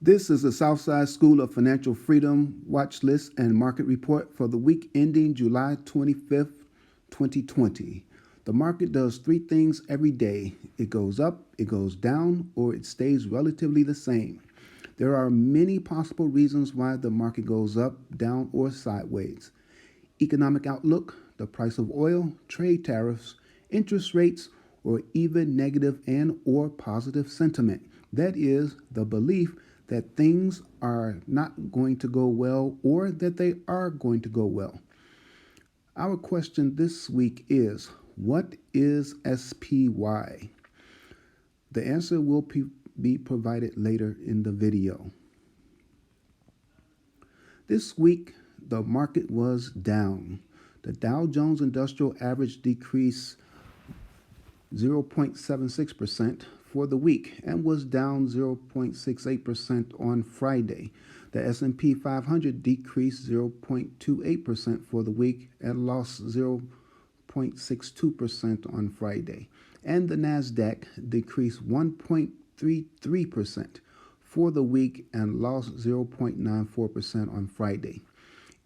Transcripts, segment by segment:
This is the Southside School of Financial Freedom Watchlist and Market Report for the week ending July 25th, 2020. The market does three things every day: it goes up, it goes down, or it stays relatively the same. There are many possible reasons why the market goes up, down, or sideways: economic outlook, the price of oil, trade tariffs, interest rates, or even negative and or positive sentiment. That is the belief that things are not going to go well or that they are going to go well. Our question this week is, what is SPY? The answer will be provided later in the video. This week, the market was down. The Dow Jones Industrial Average decreased 0.76% for the week and was down 0.68% on Friday. The S&P 500 decreased 0.28% for the week and lost 0.62% on Friday. And the Nasdaq decreased 1.33% for the week and lost 0.94% on Friday.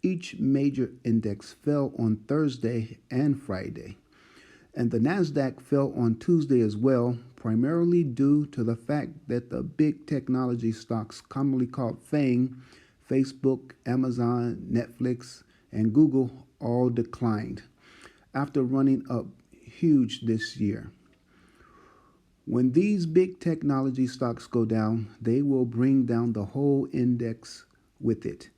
Each major index fell on Thursday and Friday. And the Nasdaq fell on Tuesday as well, primarily due to the fact that the big technology stocks, commonly called FANG, Facebook, Amazon, Netflix, and Google, all declined after running up huge this year. When these big technology stocks go down, they will bring down the whole index with it.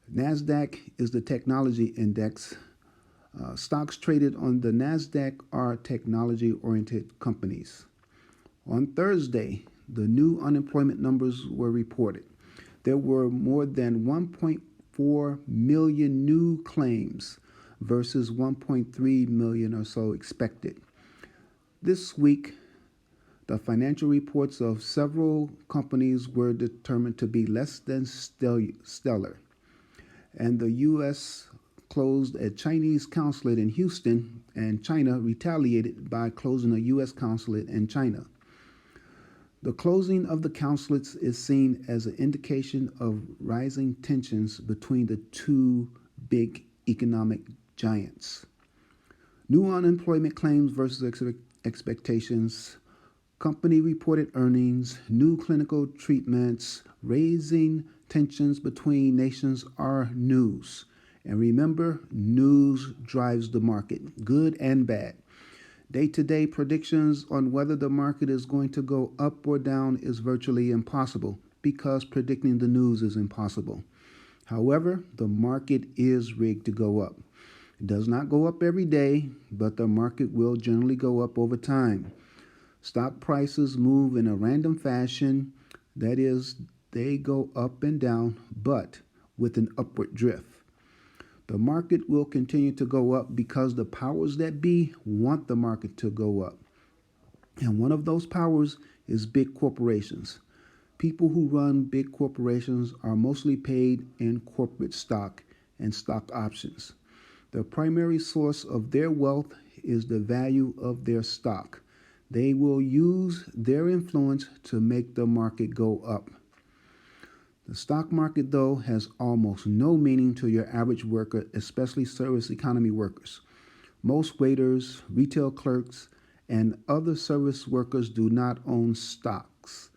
Nasdaq is the technology index. Stocks traded on the Nasdaq are technology-oriented companies. On Thursday, the new unemployment numbers were reported. There were more than 1.4 million new claims versus 1.3 million or so expected. This week, the financial reports of several companies were determined to be less than stellar. And the U.S. closed a Chinese consulate in Houston, and China retaliated by closing a U.S. consulate in China. The closing of the consulates is seen as an indication of rising tensions between the two big economic giants. New unemployment claims versus expectations, company reported earnings, new clinical treatments, raising tensions between nations are news. And remember, news drives the market, good and bad. Day-to-day predictions on whether the market is going to go up or down is virtually impossible because predicting the news is impossible. However, the market is rigged to go up. It does not go up every day, but the market will generally go up over time. Stock prices move in a random fashion. That is, they go up and down, but with an upward drift. The market will continue to go up because the powers that be want the market to go up. And one of those powers is big corporations. People who run big corporations are mostly paid in corporate stock and stock options. The primary source of their wealth is the value of their stock. They will use their influence to make the market go up. The stock market, though, has almost no meaning to your average worker, especially service economy workers. Most waiters, retail clerks, and other service workers do not own stocks.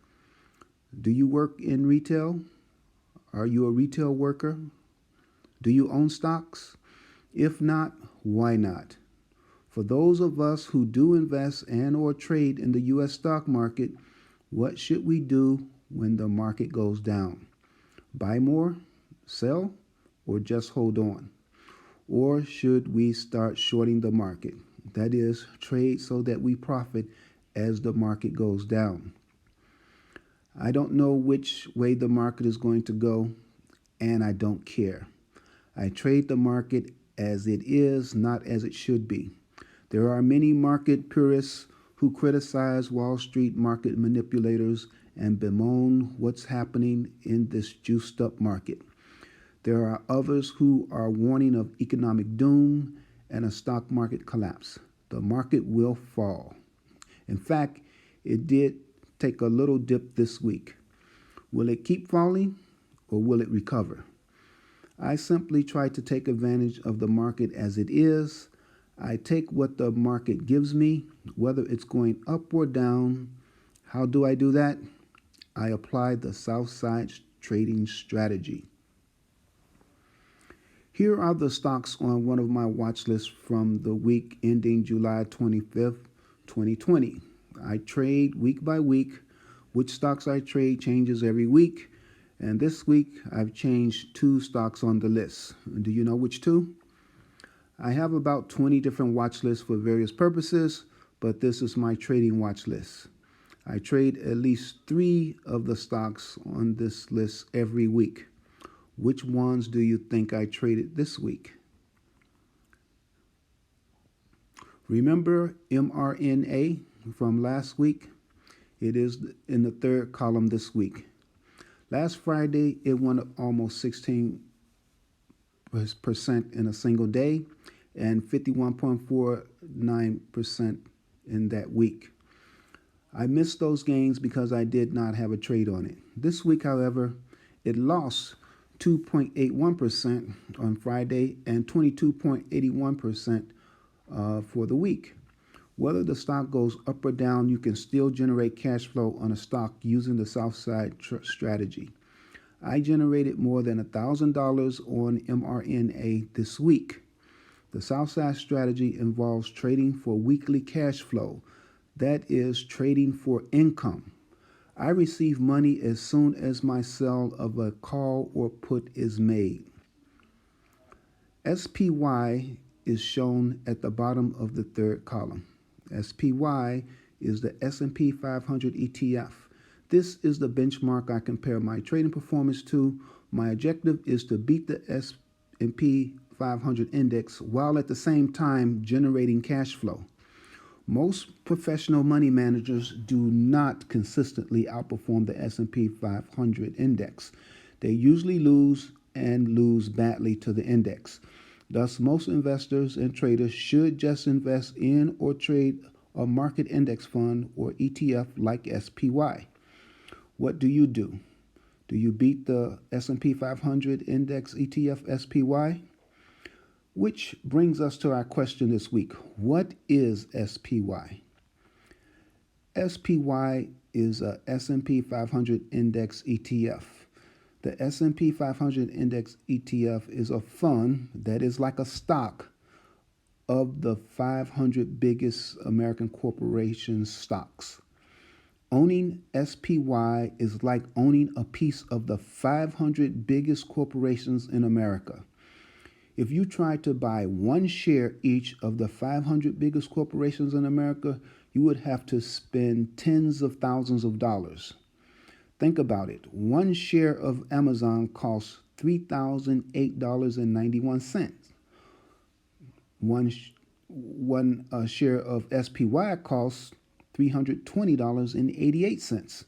Do you work in retail? Are you a retail worker? Do you own stocks? If not, why not? For those of us who do invest and or trade in the U.S. stock market, what should we do when the market goes down? Buy more, sell, or just hold on? Or should we start shorting the market? That is, trade so that we profit as the market goes down. I don't know which way the market is going to go, and I don't care. I trade the market as it is, not as it should be. There are many market purists who criticize Wall Street market manipulators and bemoan what's happening in this juiced up market. There are others who are warning of economic doom and a stock market collapse. The market will fall. In fact, it did take a little dip this week. Will it keep falling or will it recover? I simply try to take advantage of the market as it is. I take what the market gives me, whether it's going up or down. How do I do that? I apply the Southside trading strategy. Here are the stocks on one of my watch lists from the week ending July 25th, 2020. I trade week by week. Which stocks I trade changes every week. And this week, I've changed 2 stocks on the list. Do you know which 2? I have about 20 different watch lists for various purposes, but this is my trading watch list. I trade at least 3 of the stocks on this list every week. Which ones do you think I traded this week? Remember mRNA from last week? It is in the 3rd column this week. Last Friday, it went up almost 16% in a single day and 51.49% in that week. I missed those gains because I did not have a trade on it. This week, however, it lost 2.81% on Friday and 22.81% for the week. Whether the stock goes up or down, you can still generate cash flow on a stock using the Southside strategy. I generated more than $1,000 on mRNA this week. The Southside strategy involves trading for weekly cash flow. That is trading for income. I receive money as soon as my sell of a call or put is made. SPY is shown at the bottom of the 3rd column. SPY is the S&P 500 ETF. This is the benchmark I compare my trading performance to. My objective is to beat the S&P 500 index while at the same time generating cash flow. Most professional money managers do not consistently outperform the S&P 500 index. They usually lose and lose badly to the index. Thus, most investors and traders should just invest in or trade a market index fund or ETF like SPY. What do? Do you beat the S&P 500 index ETF SPY? Which brings us to our question this week. What is SPY? SPY is a S&P 500 index ETF. The S&P 500 index ETF is a fund that is like a stock of the 500 biggest American corporations' stocks. Owning SPY is like owning a piece of the 500 biggest corporations in America. If you try to buy 1 share each of the 500 biggest corporations in America, you would have to spend tens of thousands of dollars. Think about it. 1 share of Amazon costs $3,008.91. One share of SPY costs $320.88.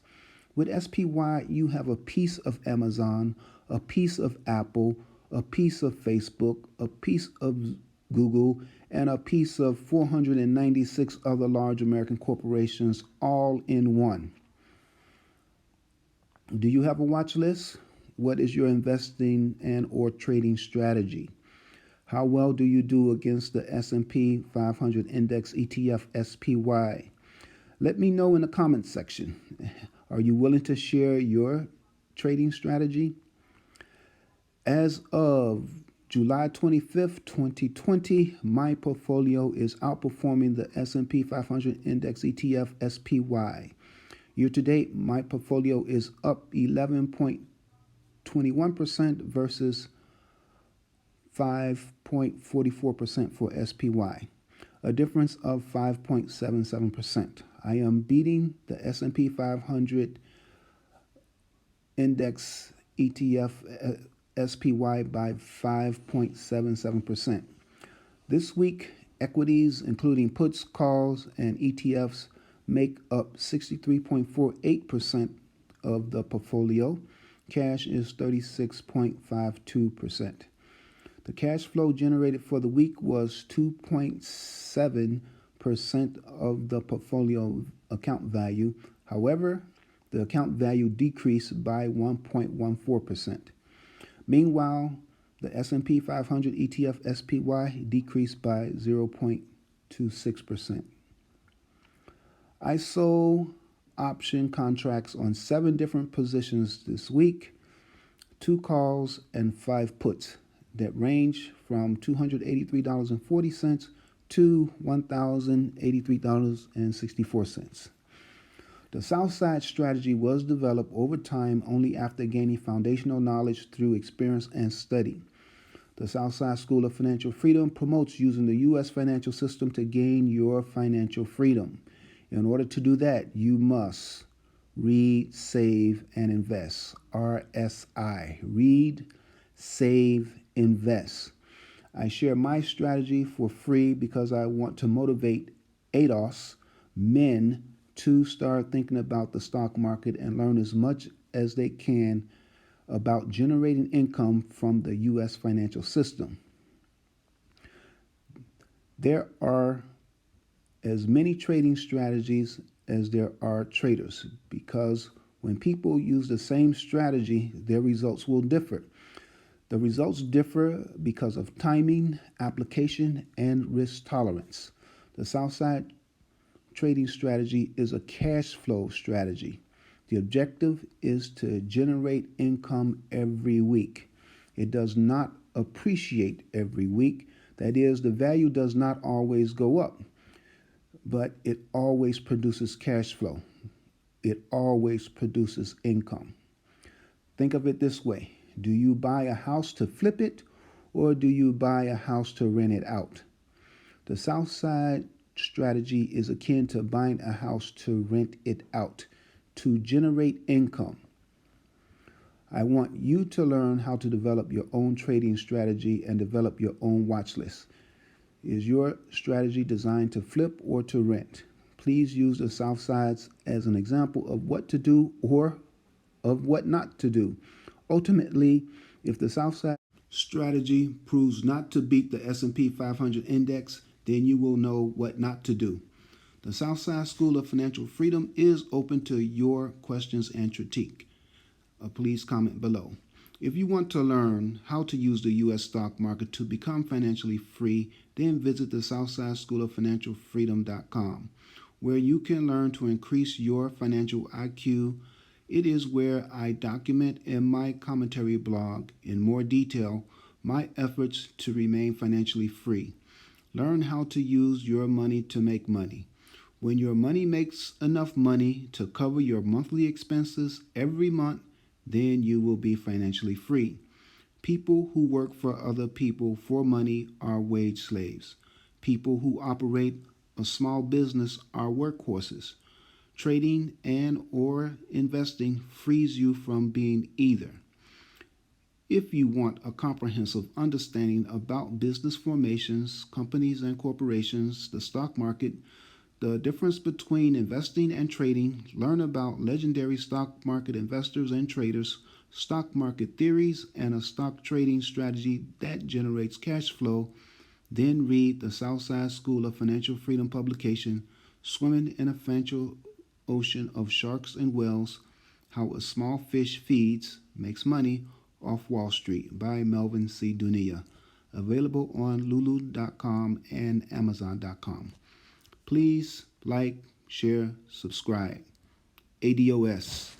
With SPY, you have a piece of Amazon, a piece of Apple, a piece of Facebook, a piece of Google, and a piece of 496 other large American corporations all in one. Do you have a watch list? What is your investing and or trading strategy? How well do you do against the S&P 500 Index ETF SPY? Let me know in the comments section. Are you willing to share your trading strategy? As of July 25th, 2020, my portfolio is outperforming the S&P 500 Index ETF SPY. Year to date, my portfolio is up 11.21% versus 5.44% for SPY, a difference of 5.77%. I am beating the S&P 500 Index ETF SPY by 5.77%. This week, equities, including puts, calls, and ETFs, make up 63.48% of the portfolio. Cash is 36.52%. The cash flow generated for the week was 2.7% of the portfolio account value. However, The account value decreased by 1.14%. Meanwhile, the S&P 500 ETF SPY decreased by 0.26%. I sold option contracts on 7 different positions this week, 2 calls and 5 puts that range from $283.40 to $1,083.64. The Southside strategy was developed over time only after gaining foundational knowledge through experience and study. The Southside School of Financial Freedom promotes using the U.S. financial system to gain your financial freedom. In order to do that, you must read, save, and invest. RSI. Read, save, invest. I share my strategy for free because I want to motivate ADOS men to start thinking about the stock market and learn as much as they can about generating income from the U.S. financial system. There are as many trading strategies as there are traders, because when people use the same strategy, their results will differ. The results differ because of timing, application, and risk tolerance. The Southside trading strategy is a cash flow strategy. The objective is to generate income every week. It does not appreciate every week. That is, the value does not always go up, but it always produces cash flow. It always produces income. Think of it this way. Do you buy a house to flip it, or do you buy a house to rent it out? The Southside strategy is akin to buying a house to rent it out, to generate income. I want you to learn how to develop your own trading strategy and develop your own watch list. Is your strategy designed to flip or to rent? Please use the Southsides as an example of what to do or of what not to do. Ultimately, if the Southside strategy proves not to beat the S&P 500 index, then you will know what not to do. The Southside School of Financial Freedom is open to your questions and critique. Please comment below. If you want to learn how to use the U.S. stock market to become financially free, then visit the Southside School of Financial Freedom.com, where you can learn to increase your financial IQ. It is where I document in my commentary blog in more detail my efforts to remain financially free. Learn how to use your money to make money. When your money makes enough money to cover your monthly expenses every month, then you will be financially free. People who work for other people for money are wage slaves. People who operate a small business are workhorses. Trading and or investing frees you from being either. If you want a comprehensive understanding about business formations, companies and corporations, the stock market, the difference between investing and trading, learn about legendary stock market investors and traders, stock market theories, and a stock trading strategy that generates cash flow, then read the Southside School of Financial Freedom publication, Swimming in a Financial Ocean of Sharks and Whales, How a Small Fish Feeds, Makes Money Off Wall Street by Melvin C. Dunia, available on lulu.com and amazon.com. Please like, share, subscribe. ADOS.